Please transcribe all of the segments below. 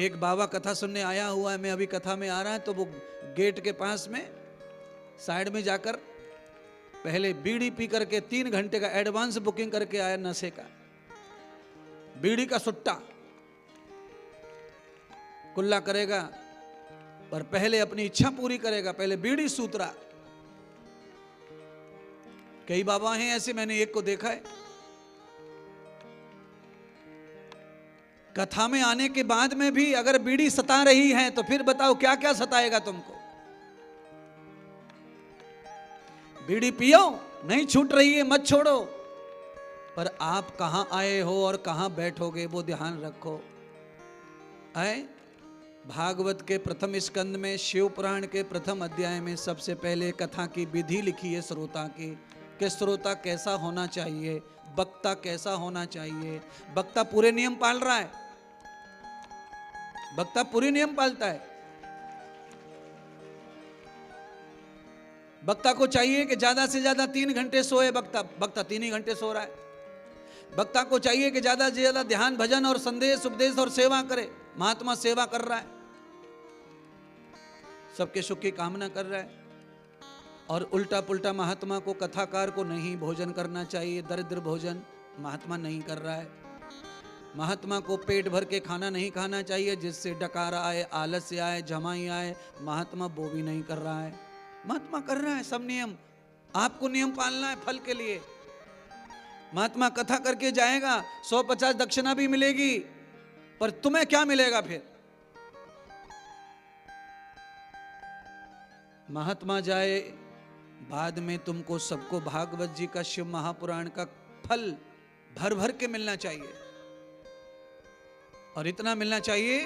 एक बाबा कथा सुनने आया हुआ है, मैं अभी कथा में आ रहा है, तो वो गेट के पास में साइड में जाकर पहले बीड़ी पी करके 3 घंटे का एडवांस बुकिंग करके आया, नशे का बीड़ी का सुट्टा कुल्ला करेगा, पर पहले अपनी इच्छा पूरी करेगा, पहले बीड़ी सूतरा। कई बाबा हैं ऐसे, मैंने एक को देखा है, कथा में आने के बाद में भी अगर बीड़ी सता रही है तो फिर बताओ क्या क्या सताएगा तुमको। बीड़ी पियो, नहीं छूट रही है मत छोड़ो, पर आप कहां आए हो और कहां बैठोगे वो ध्यान रखो। आए भागवत के प्रथम स्कंद में, शिव पुराण के प्रथम अध्याय में सबसे पहले कथा की विधि लिखी है श्रोता की, कि श्रोता कैसा होना चाहिए, वक्ता कैसा होना चाहिए। वक्ता पूरे नियम पाल रहा है, वक्ता पूरे नियम पालता है। वक्ता को चाहिए कि ज्यादा से ज्यादा 3 घंटे सोए, वक्ता 3 ही घंटे सो रहा है। वक्ता को चाहिए कि ज्यादा से ज्यादा ध्यान भजन और संदेश उपदेश और सेवा करे, महात्मा सेवा कर रहा है, सबके सुख की कामना कर रहा है। और उल्टा पुल्टा महात्मा को, कथाकार को नहीं भोजन करना चाहिए, दरिद्र भोजन महात्मा नहीं कर रहा है। महात्मा को पेट भर के खाना नहीं खाना चाहिए, जिससे डकार आए, आलस्य आए, जमाई आए, महात्मा वो भी नहीं कर रहा है। महात्मा कर रहा है सब नियम, आपको नियम पालना है फल के लिए। महात्मा कथा करके जाएगा, 150 दक्षिणा भी मिलेगी, पर तुम्हें क्या मिलेगा फिर? महात्मा जाए, बाद में तुमको सबको भागवत जी का, शिव महापुराण का फल भर भर के मिलना चाहिए। और इतना मिलना चाहिए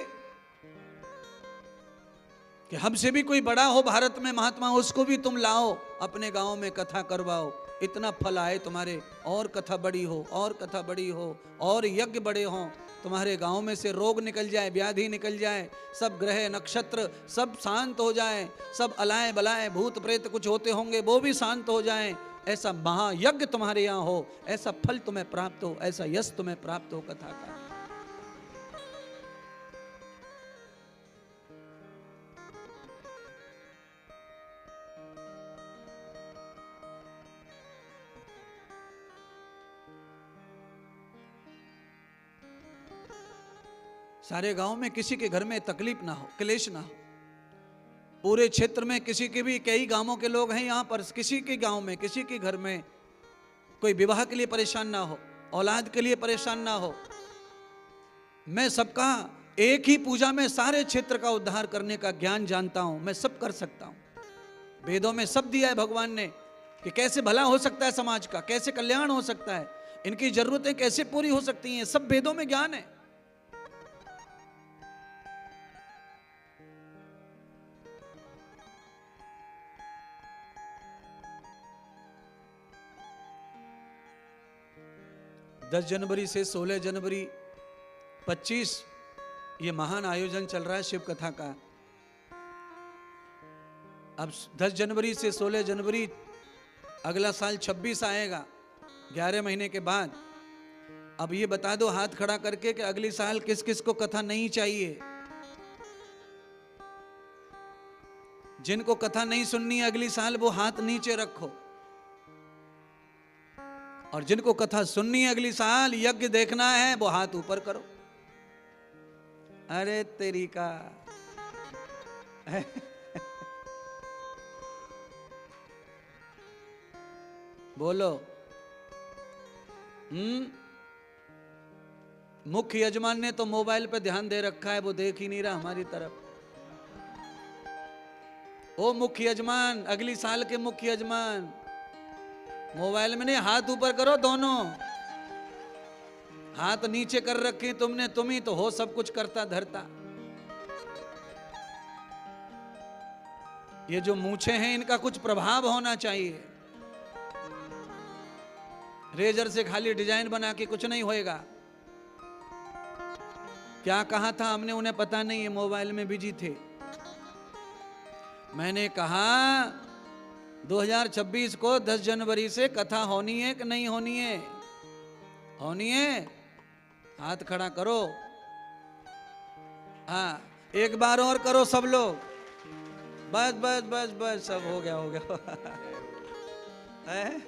कि हमसे भी कोई बड़ा हो भारत में महात्मा, उसको भी तुम लाओ, अपने गांव में कथा करवाओ, इतना फल आए तुम्हारे। और कथा बड़ी हो, और कथा बड़ी हो, और यज्ञ बड़े हो, तुम्हारे गांव में से रोग निकल जाए, व्याधि निकल जाए, सब ग्रह नक्षत्र सब शांत हो जाए, सब अलाए बलाए भूत प्रेत कुछ होते होंगे वो भी शांत हो जाए, ऐसा महायज्ञ तुम्हारे यहाँ हो, ऐसा फल तुम्हें प्राप्त हो, ऐसा यश तुम्हें प्राप्त हो कथा का। सारे गांव में किसी के घर में तकलीफ ना हो, क्लेश ना हो। पूरे क्षेत्र में किसी के भी, कई गांवों के लोग हैं यहां पर, किसी के गांव में, किसी के घर में कोई विवाह के लिए परेशान ना हो, औलाद के लिए परेशान ना हो। मैं सबका एक ही पूजा में सारे क्षेत्र का उद्धार करने का ज्ञान जानता हूं, मैं सब कर सकता हूं। वेदों में सब दिया है भगवान ने कि कैसे भला हो सकता है समाज का, कैसे कल्याण हो सकता है, इनकी जरूरतें कैसे पूरी हो सकती हैं, सब वेदों में ज्ञान है। दस जनवरी से 16 जनवरी 25 ये महान आयोजन चल रहा है शिव कथा का। अब 10 जनवरी से 16 जनवरी, अगला साल 26 आएगा, 11 महीने के बाद। अब ये बता दो हाथ खड़ा करके कि अगली साल किस किस को कथा नहीं चाहिए। जिनको कथा नहीं सुननी अगली साल वो हाथ नीचे रखो, और जिनको कथा सुननी है अगली साल, यज्ञ देखना है, वो हाथ ऊपर करो। अरे तेरी का बोलो। मुख्य यजमान ने तो मोबाइल पे ध्यान दे रखा है, वो देख ही नहीं रहा हमारी तरफ। ओ मुख्य यजमान, अगली साल के मुख्य यजमान, मोबाइल में नहीं, हाथ ऊपर करो दोनों। हाथ नीचे कर रखे तुमने, तुम ही तो हो सब कुछ करता धरता। ये जो मूछे हैं इनका कुछ प्रभाव होना चाहिए। रेजर से खाली डिजाइन बना के कुछ नहीं होएगा। क्या कहा था हमने, उन्हें पता नहीं है, मोबाइल में बिजी थे। मैंने कहा 2026 को 10 जनवरी से कथा होनी है कि नहीं होनी है? होनी है, हाथ खड़ा करो। हाँ, एक बार और करो सब लोग। बस बस बस बस, सब हो गया हो गया। है?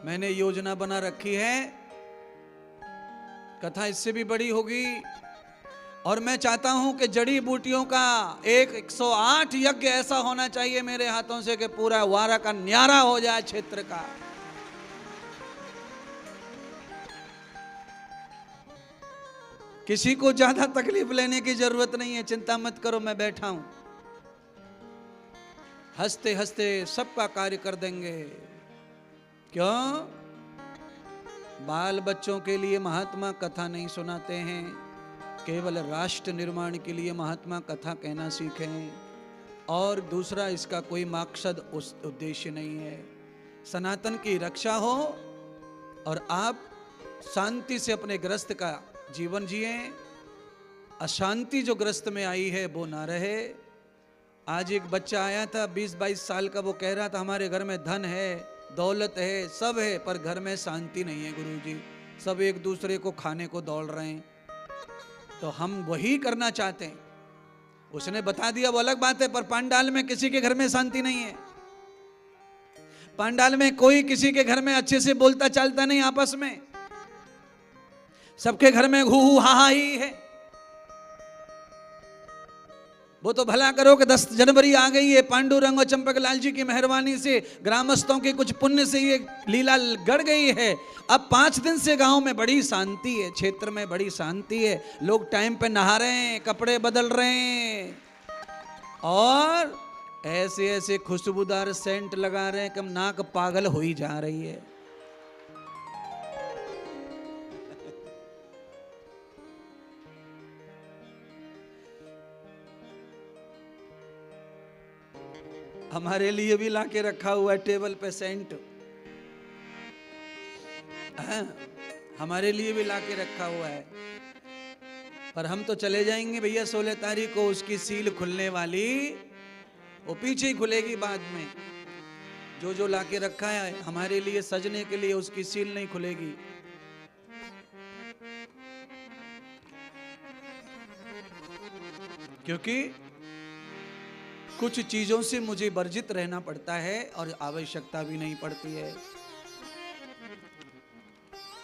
मैंने योजना बना रखी है, कथा इससे भी बड़ी होगी। और मैं चाहता हूं कि जड़ी बूटियों का 108 यज्ञ ऐसा होना चाहिए मेरे हाथों से कि पूरा वारा का न्यारा हो जाए क्षेत्र का। किसी को ज्यादा तकलीफ लेने की जरूरत नहीं है, चिंता मत करो, मैं बैठा हूं। हंसते हंसते सबका कार्य कर देंगे। क्यों? बाल बच्चों के लिए महात्मा कथा नहीं सुनाते हैं, केवल राष्ट्र निर्माण के लिए महात्मा कथा कहना सीखें। और दूसरा, इसका कोई मकसद उस उद्देश्य नहीं है। सनातन की रक्षा हो और आप शांति से अपने ग्रस्त का जीवन जिए। अशांति जो ग्रस्त में आई है वो ना रहे। आज एक बच्चा आया था 20-22 साल का, वो कह रहा था हमारे घर में धन है, दौलत है, सब है, पर घर में शांति नहीं है गुरुजी, सब एक दूसरे को खाने को दौड़ रहे हैं। तो हम वही करना चाहते हैं। उसने बता दिया वो अलग बात है, पर पांडाल में किसी के घर में शांति नहीं है। पांडाल में कोई किसी के घर में अच्छे से बोलता चालता नहीं आपस में, सबके घर में घू हू हा हा ही है। वो तो भला करो कि 10 जनवरी आ गई है, पांडुरंग और चंपक लाल जी की मेहरबानी से, ग्रामस्थों के कुछ पुण्य से ये लीला गढ़ गई है। अब 5 दिन से गांव में बड़ी शांति है, क्षेत्र में बड़ी शांति है। लोग टाइम पे नहा रहे हैं, कपड़े बदल रहे हैं और ऐसे ऐसे खुशबूदार सेंट लगा रहे हैं कि नाक पागल हो ही जा रही है। हमारे लिए भी लाके रखा हुआ है टेबल पे सेंट, हमारे लिए भी लाके रखा हुआ है। पर हम तो चले जाएंगे भैया 16 तारीख को, उसकी सील खुलने वाली, वो पीछे ही खुलेगी बाद में। जो लाके रखा है हमारे लिए सजने के लिए, उसकी सील नहीं खुलेगी। क्योंकि कुछ चीजों से मुझे वर्जित रहना पड़ता है और आवश्यकता भी नहीं पड़ती है।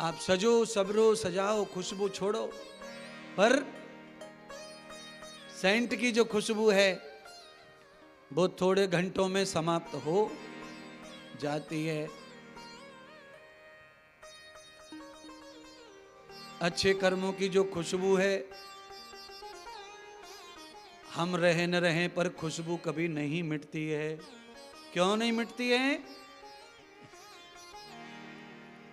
आप सजो सबरो सजाओ, खुशबू छोड़ो, पर सेंट की जो खुशबू है वो थोड़े घंटों में समाप्त हो जाती है। अच्छे कर्मों की जो खुशबू है, हम रहे न रहे पर खुशबू कभी नहीं मिटती है। क्यों नहीं मिटती है?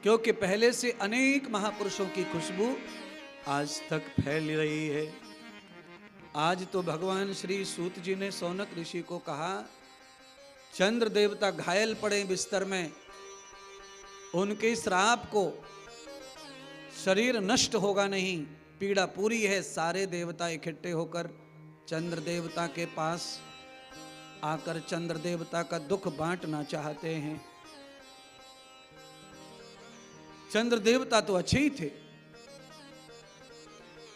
क्योंकि पहले से अनेक महापुरुषों की खुशबू आज तक फैल रही है। आज तो भगवान श्री सूत जी ने सौनक ऋषि को कहा, चंद्र देवता घायल पड़े बिस्तर में, उनके श्राप को शरीर नष्ट होगा नहीं, पीड़ा पूरी है। सारे देवता इकट्ठे होकर चंद्र देवता के पास आकर चंद्र देवता का दुख बांटना चाहते हैं। चंद्र देवता तो अच्छे ही थे,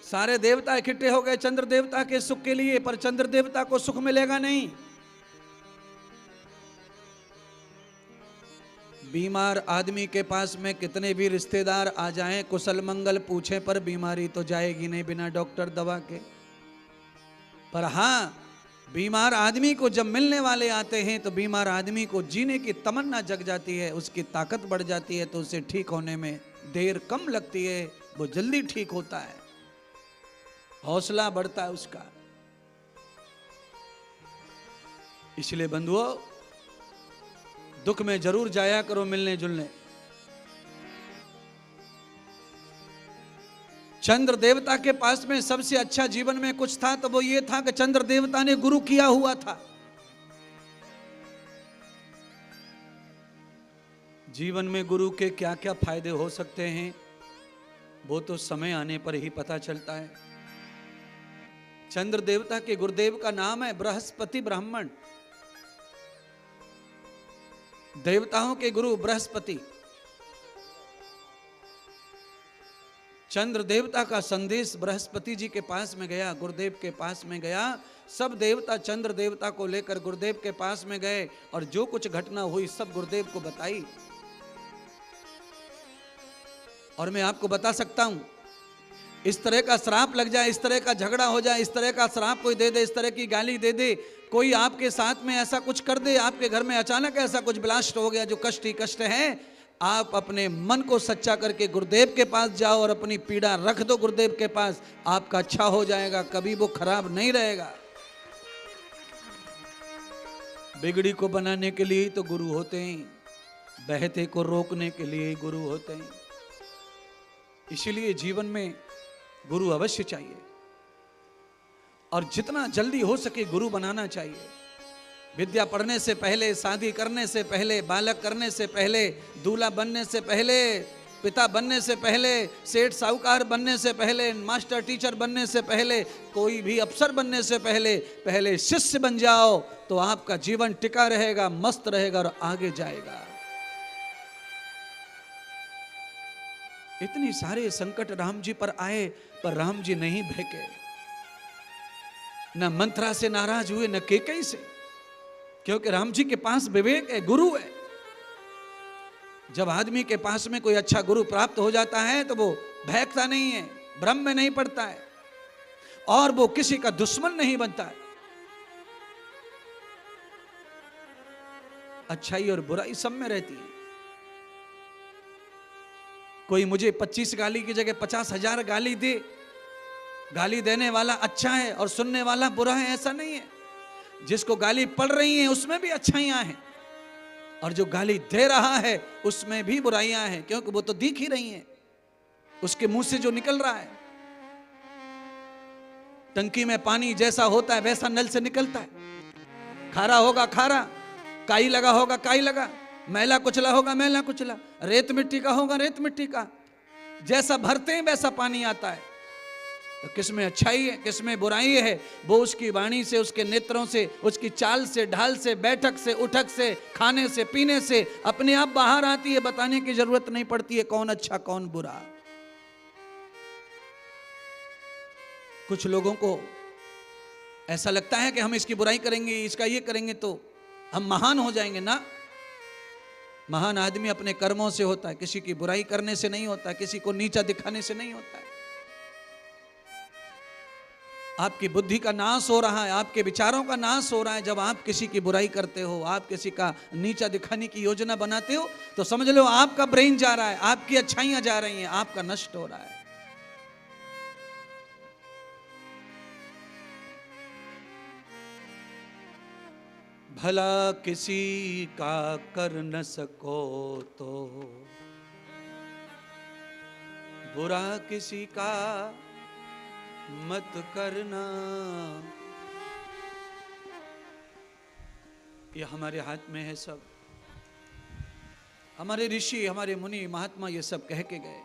सारे देवता इकट्ठे हो गए चंद्र देवता के सुख के लिए, पर चंद्र देवता को सुख मिलेगा नहीं। बीमार आदमी के पास में कितने भी रिश्तेदार आ जाएं, कुशल मंगल पूछे, पर बीमारी तो जाएगी नहीं बिना डॉक्टर दवा के। पर हाँ, बीमार आदमी को जब मिलने वाले आते हैं तो बीमार आदमी को जीने की तमन्ना जग जाती है, उसकी ताकत बढ़ जाती है, तो उसे ठीक होने में देर कम लगती है, वो जल्दी ठीक होता है, हौसला बढ़ता है उसका। इसलिए बंधुओं, दुख में जरूर जाया करो मिलने जुलने। चंद्र देवता के पास में सबसे अच्छा जीवन में कुछ था तो वो ये था कि चंद्र देवता ने गुरु किया हुआ था। जीवन में गुरु के क्या क्या फायदे हो सकते हैं वो तो समय आने पर ही पता चलता है। चंद्र देवता के गुरुदेव का नाम है बृहस्पति ब्राह्मण। देवताओं के गुरु बृहस्पति। चंद्र देवता का संदेश बृहस्पति जी के पास में गया, गुरुदेव के पास में गया। सब देवता चंद्र देवता को लेकर गुरुदेव के पास में गए और जो कुछ घटना हुई सब गुरुदेव को बताई। और मैं आपको बता सकता हूं, इस तरह का श्राप लग जाए, इस तरह का झगड़ा हो जाए, इस तरह का श्राप कोई दे दे, इस तरह की गाली दे दे, कोई आपके साथ में ऐसा कुछ कर दे, आपके घर में अचानक ऐसा कुछ ब्लास्ट हो गया जो कष्ट ही कष्ट है, आप अपने मन को सच्चा करके गुरुदेव के पास जाओ और अपनी पीड़ा रख दो गुरुदेव के पास, आपका अच्छा हो जाएगा, कभी वो खराब नहीं रहेगा। बिगड़ी को बनाने के लिए तो गुरु होते हैं, बहते को रोकने के लिए गुरु होते हैं। इसीलिए जीवन में गुरु अवश्य चाहिए और जितना जल्दी हो सके गुरु बनाना चाहिए। विद्या पढ़ने से पहले, शादी करने से पहले, बालक करने से पहले, दूल्हा बनने से पहले, पिता बनने से पहले, सेठ साहूकार बनने से पहले, मास्टर टीचर बनने से पहले, कोई भी अफसर बनने से पहले शिष्य बन जाओ तो आपका जीवन टिका रहेगा, मस्त रहेगा और आगे जाएगा। इतनी सारे संकट राम जी पर आए पर राम जी नहीं भड़के, न मंथरा से नाराज हुए, न कैकेयी से, क्योंकि राम जी के पास विवेक है, गुरु है। जब आदमी के पास में कोई अच्छा गुरु प्राप्त हो जाता है तो वो भयकता नहीं है, भ्रम में नहीं पड़ता है और वो किसी का दुश्मन नहीं बनता है। अच्छाई और बुराई सब में रहती है। कोई मुझे 25 गाली की जगह 50,000 गाली दे, गाली देने वाला अच्छा है और सुनने वाला बुरा है, ऐसा नहीं है। जिसको गाली पड़ रही है उसमें भी अच्छाइयां हैं और जो गाली दे रहा है उसमें भी बुराइयां हैं, क्योंकि वो तो दिख ही रही हैं, उसके मुंह से जो निकल रहा है। टंकी में पानी जैसा होता है वैसा नल से निकलता है, खारा होगा खारा, काई लगा होगा काई लगा, मैला कुचला होगा मैला कुचला, रेत मिट्टी का होगा रेत मिट्टी का, जैसा भरते हैं वैसा पानी आता है। तो किसमें अच्छाई है किसमें बुराई है, वो उसकी वाणी से, उसके नेत्रों से, उसकी चाल से, ढाल से, बैठक से, उठक से, खाने से, पीने से अपने आप बाहर आती है। बताने की जरूरत नहीं पड़ती है कौन अच्छा कौन बुरा। कुछ लोगों को ऐसा लगता है कि हम इसकी बुराई करेंगे, इसका ये करेंगे तो हम महान हो जाएंगे। ना, महान आदमी अपने कर्मों से होता है, किसी की बुराई करने से नहीं होता, किसी को नीचा दिखाने से नहीं होता है। आपकी बुद्धि का नाश हो रहा है, आपके विचारों का नाश हो रहा है जब आप किसी की बुराई करते हो, आप किसी का नीचा दिखाने की योजना बनाते हो, तो समझ लो आपका ब्रेन जा रहा है, आपकी अच्छाइयां जा रही हैं, आपका नष्ट हो रहा है। भला किसी का कर न सको तो बुरा किसी का मत करना। ये हमारे हाथ में है सब। हमारे ऋषि, हमारे मुनि, महात्मा ये सब कह के गए।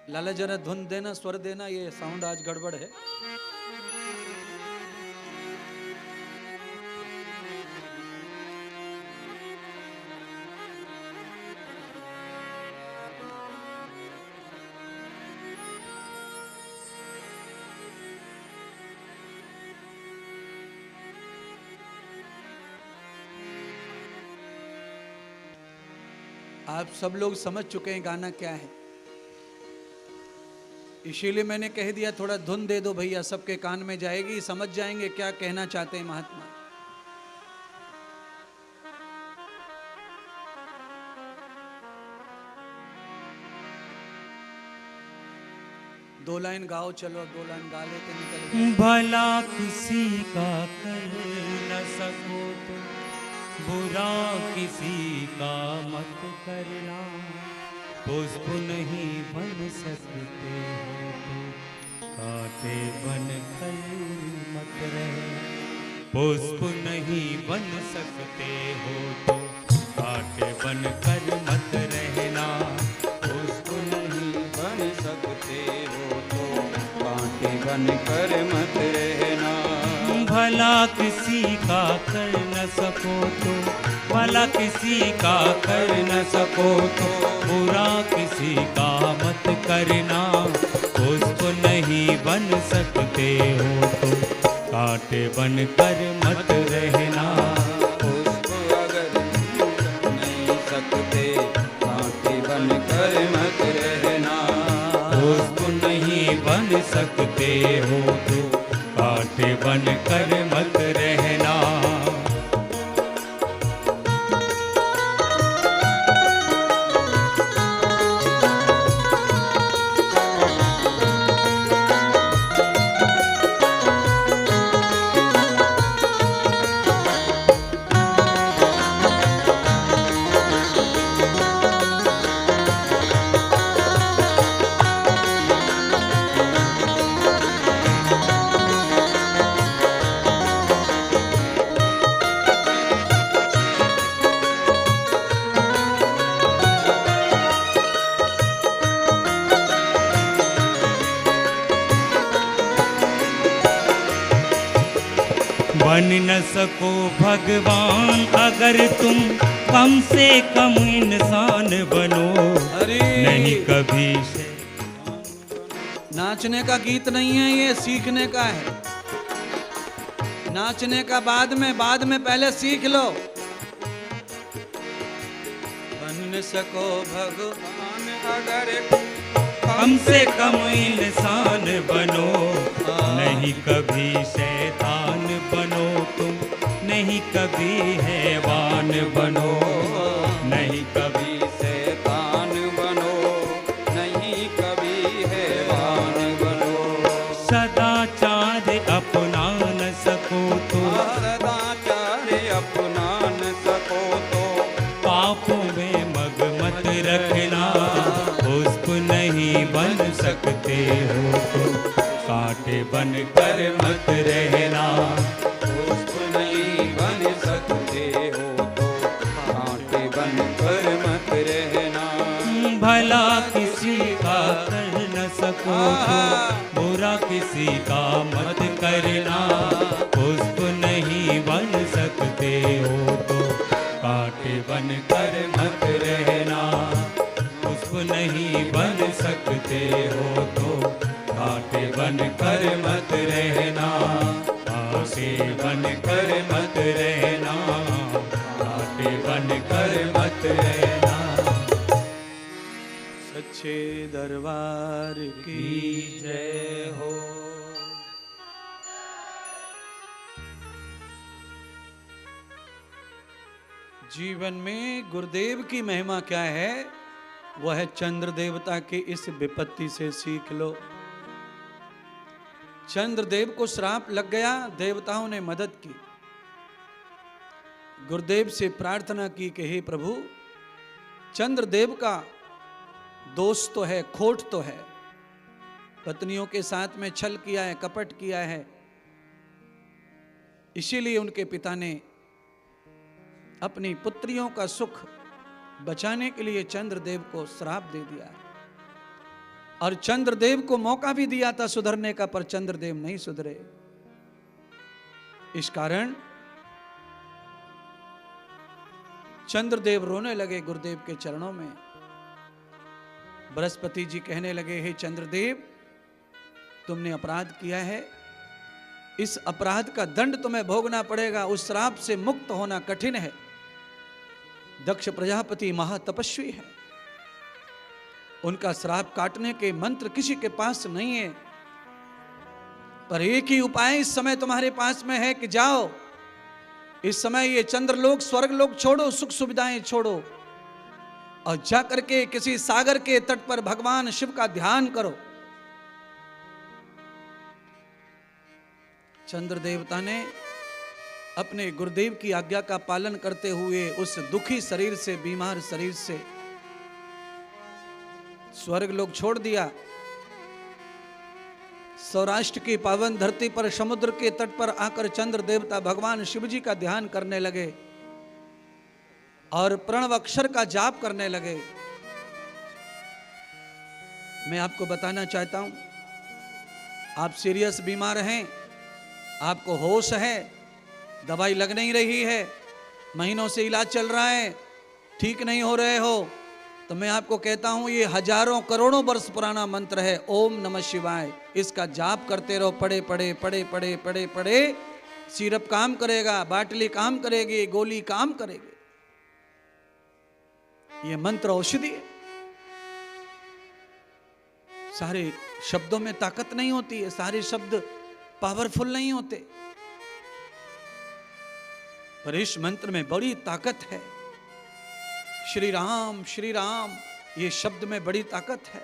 लाला जरा धुन देना, स्वर देना, ये साउंड आज गड़बड़ है। आप सब लोग समझ चुके हैं गाना क्या है, इसीलिए मैंने कह दिया थोड़ा धुन दे दो भैया, सबके कान में जाएगी, समझ जाएंगे क्या कहना चाहते हैं महात्मा। दो लाइन गाओ, चलो 2 लाइन गा लेते निकल। भला किसी का कर न सको तो बुरा किसी का मत करना। पुष्प नहीं बन सकते हो तो कांटे बन कर मत रहना। पुष्प नहीं बन सकते हो तो कांटे बन कर मत रहना। पुष्प नहीं बन सकते हो तो कांटे बन कर मत रहना। भला किसी का कर न सको तो, भला किसी का कर न सको तो बुरा किसी का मत करना, पुष्प नहीं बन सकते हो तो कांटे बन कर मत रहना। पुष्प अगर नहीं सकते कांटे बन कर मत रहना। पुष्प नहीं बन सकते हो तो कांटे बन कर मत रहना। बन न सको भगवान अगर तुम कम से कम इंसान बनो, अरे नहीं कभी से। नाचने का गीत नहीं है, ये सीखने का है। नाचने का बाद में पहले सीख लो। बन न सको भगवान अगर कम से कम इंसान बनो, नहीं कभी शैतान बनो तुम, नहीं कभी हैवान बनो, नहीं कभी शैतान बनो, नहीं कभी हैवान बनो। सदाचार अपना न सको तो, सदाचार अपना न सको तो पापों में मग मत रखना। पुष्प नहीं बन सकते हो तो कांटे बन कर मत रहना। पुष्प नहीं बन सकते हो तो कांटे बन कर मत रहना। भला किसी का कर न सको तो बुरा किसी का मत करना। पुष्प नहीं बन सकते हो तो कांटे बन कर मत रहना। पुष्प नहीं बन सकते हो तो कांटे बन कर मत रहना। कांटे बन कर मत रहना। कांटे बन कर मत रहना। सच्चे दरबार की जय हो। जीवन में गुरुदेव की महिमा क्या है? वह चंद्र देवता की इस विपत्ति से सीख लो। चंद्रदेव को श्राप लग गया, देवताओं ने मदद की। गुरुदेव से प्रार्थना की कि हे प्रभु, चंद्रदेव का दोष तो है, खोट तो है, पत्नियों के साथ में छल किया है, कपट किया है, इसीलिए उनके पिता ने अपनी पुत्रियों का सुख बचाने के लिए चंद्रदेव को श्राप दे दिया। और चंद्रदेव को मौका भी दिया था सुधरने का, पर चंद्रदेव नहीं सुधरे। इस कारण चंद्रदेव रोने लगे गुरुदेव के चरणों में। बृहस्पति जी कहने लगे, हे चंद्रदेव, तुमने अपराध किया है, इस अपराध का दंड तुम्हें भोगना पड़ेगा। उस श्राप से मुक्त होना कठिन है। दक्ष प्रजापति महातपस्वी है, उनका श्राप काटने के मंत्र किसी के पास नहीं है। पर एक ही उपाय इस समय तुम्हारे पास में है कि जाओ, इस समय ये चंद्रलोक स्वर्गलोक छोड़ो, सुख सुविधाएं छोड़ो, और जाकर के किसी सागर के तट पर भगवान शिव का ध्यान करो। चंद्र देवता ने अपने गुरुदेव की आज्ञा का पालन करते हुए उस दुखी शरीर से, बीमार शरीर से स्वर्ग लोक छोड़ दिया। सौराष्ट्र की पावन धरती पर समुद्र के तट पर आकर चंद्र देवता भगवान शिव जी का ध्यान करने लगे और प्रणव अक्षर का जाप करने लगे। मैं आपको बताना चाहता हूं, आप सीरियस बीमार हैं, आपको होश है, दवाई लग नहीं रही है, महीनों से इलाज चल रहा है, ठीक नहीं हो रहे हो, तो मैं आपको कहता हूं ये हजारों करोड़ों वर्ष पुराना मंत्र है, ओम नमः शिवाय। इसका जाप करते रहो, पढ़े पढ़े पढ़े पढ़े पढ़े पढ़े। सिरप काम करेगा, बाटली काम करेगी, गोली काम करेगी। ये मंत्र औषधि है। सारे शब्दों में ताकत नहीं होती है, सारे शब्द पावरफुल नहीं होते, पर इस मंत्र में बड़ी ताकत है। श्री राम ये शब्द में बड़ी ताकत है।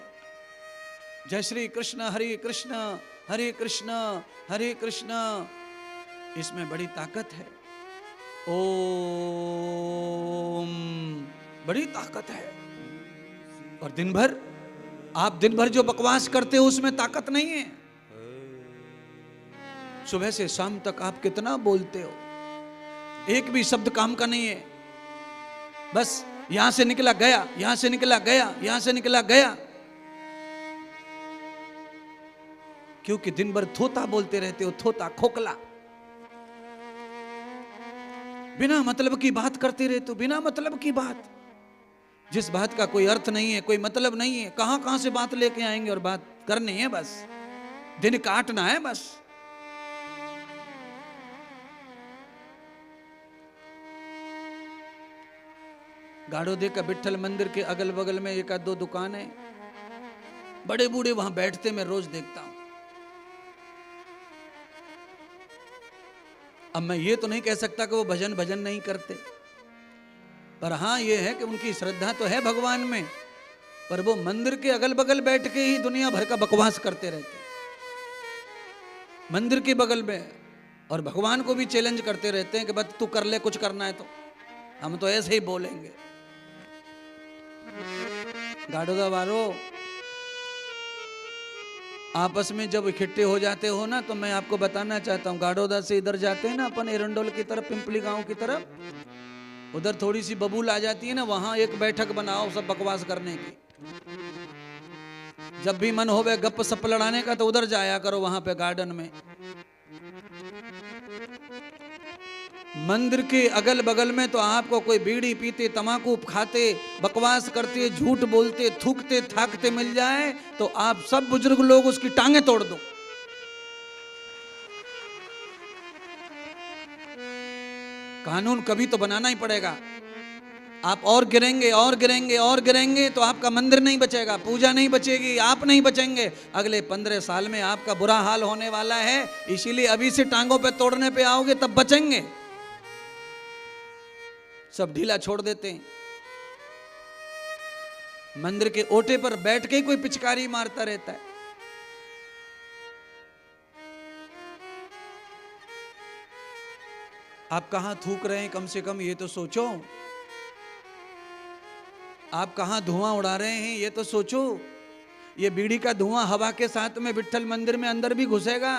जय श्री कृष्ण हरे कृष्ण हरे कृष्ण, इसमें बड़ी ताकत है। ओम, बड़ी ताकत है। और दिन भर जो बकवास करते हो उसमें ताकत नहीं है। सुबह से शाम तक आप कितना बोलते हो, एक भी शब्द काम का नहीं है। बस यहां से निकला गया, यहां से निकला गया, यहां से निकला गया। क्योंकि दिन भर थोता बोलते रहते हो, थोता खोखला, बिना मतलब की बात करते रहते हो, बिना मतलब की बात, जिस बात का कोई अर्थ नहीं है, कोई मतलब नहीं है। कहां से बात लेके आएंगे और बात करनी है, बस दिन काटना है बस। गाड़ोदे का विठल मंदिर के अगल बगल में एक आध दो दुकान है, बड़े बूढ़े वहां बैठते मैं रोज देखता हूं। अब मैं ये तो नहीं कह सकता कि वो भजन नहीं करते, पर हाँ ये है कि उनकी श्रद्धा तो है भगवान में, पर वो मंदिर के अगल बगल बैठ के ही दुनिया भर का बकवास करते रहते मंदिर के बगल में, और भगवान को भी चैलेंज करते रहते हैं कि बस तू कर ले, कुछ करना है तो हम तो ऐसे ही बोलेंगे। गाड़ोदा वालों, आपस में जब इकट्ठे हो जाते हो ना, तो मैं आपको बताना चाहता हूँ, गाड़ोदा से इधर जाते हैं ना अपन एरंडोल की तरफ, पिंपली गांव की तरफ, उधर थोड़ी सी बबूल आ जाती है ना, वहां एक बैठक बनाओ सब बकवास करने की। जब भी मन होवे गप सप लड़ाने का तो उधर जाया करो, वहां पे गार्डन में। मंदिर के अगल बगल में तो आपको कोई बीड़ी पीते, तमाकू खाते, बकवास करते, झूठ बोलते, थूकते थाकते मिल जाए तो आप सब बुजुर्ग लोग उसकी टांगे तोड़ दो। कानून कभी तो बनाना ही पड़ेगा। आप और गिरेंगे और गिरेंगे और गिरेंगे तो आपका मंदिर नहीं बचेगा, पूजा नहीं बचेगी, आप नहीं बचेंगे। अगले 15 साल में आपका बुरा हाल होने वाला है, इसीलिए अभी से टांगों पे तोड़ने पे आओगे तब बचेंगे। सब ढीला छोड़ देते हैं। मंदिर के ओटे पर बैठ के ही कोई पिचकारी मारता रहता है। आप कहां थूक रहे हैं, कम से कम ये तो सोचो। आप कहां धुआं उड़ा रहे हैं ये तो सोचो। ये बीड़ी का धुआं हवा के साथ में विठ्ठल मंदिर में अंदर भी घुसेगा,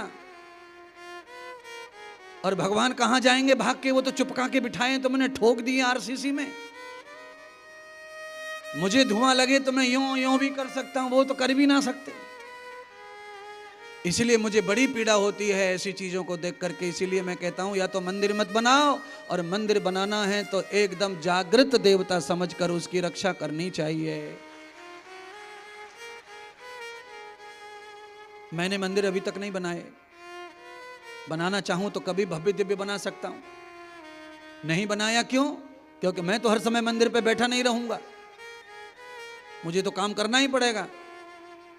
और भगवान कहां जाएंगे भाग के? वो तो चुपका के बिठाए तो मैंने ठोक दिए आरसीसी में। मुझे धुआं लगे तो मैं यूं भी कर सकता हूं, वो तो कर भी ना सकते। इसलिए मुझे बड़ी पीड़ा होती है ऐसी चीजों को देख करके। इसीलिए मैं कहता हूं या तो मंदिर मत बनाओ, और मंदिर बनाना है तो एकदम जागृत देवता समझकर उसकी रक्षा करनी चाहिए। मैंने मंदिर अभी तक नहीं बनाए, बनाना चाहूं तो कभी भव्य दिव्य बना सकता हूं। नहीं बनाया क्यों? क्योंकि मैं तो हर समय मंदिर पे बैठा नहीं रहूंगा, मुझे तो काम करना ही पड़ेगा।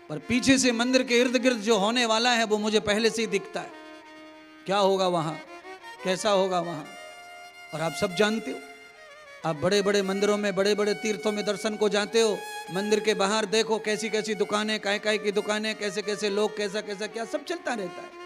पर पीछे से मंदिर के इर्द गिर्द जो होने वाला है वो मुझे पहले से ही दिखता है। क्या होगा वहां, कैसा होगा वहां, और आप सब जानते हो। आप बड़े बड़े मंदिरों में, बड़े बड़े तीर्थों में दर्शन को जाते हो, मंदिर के बाहर देखो कैसी कैसी दुकानें, काय काय की दुकानें, कैसे कैसे लोग, कैसा कैसा क्या सब चलता रहता है।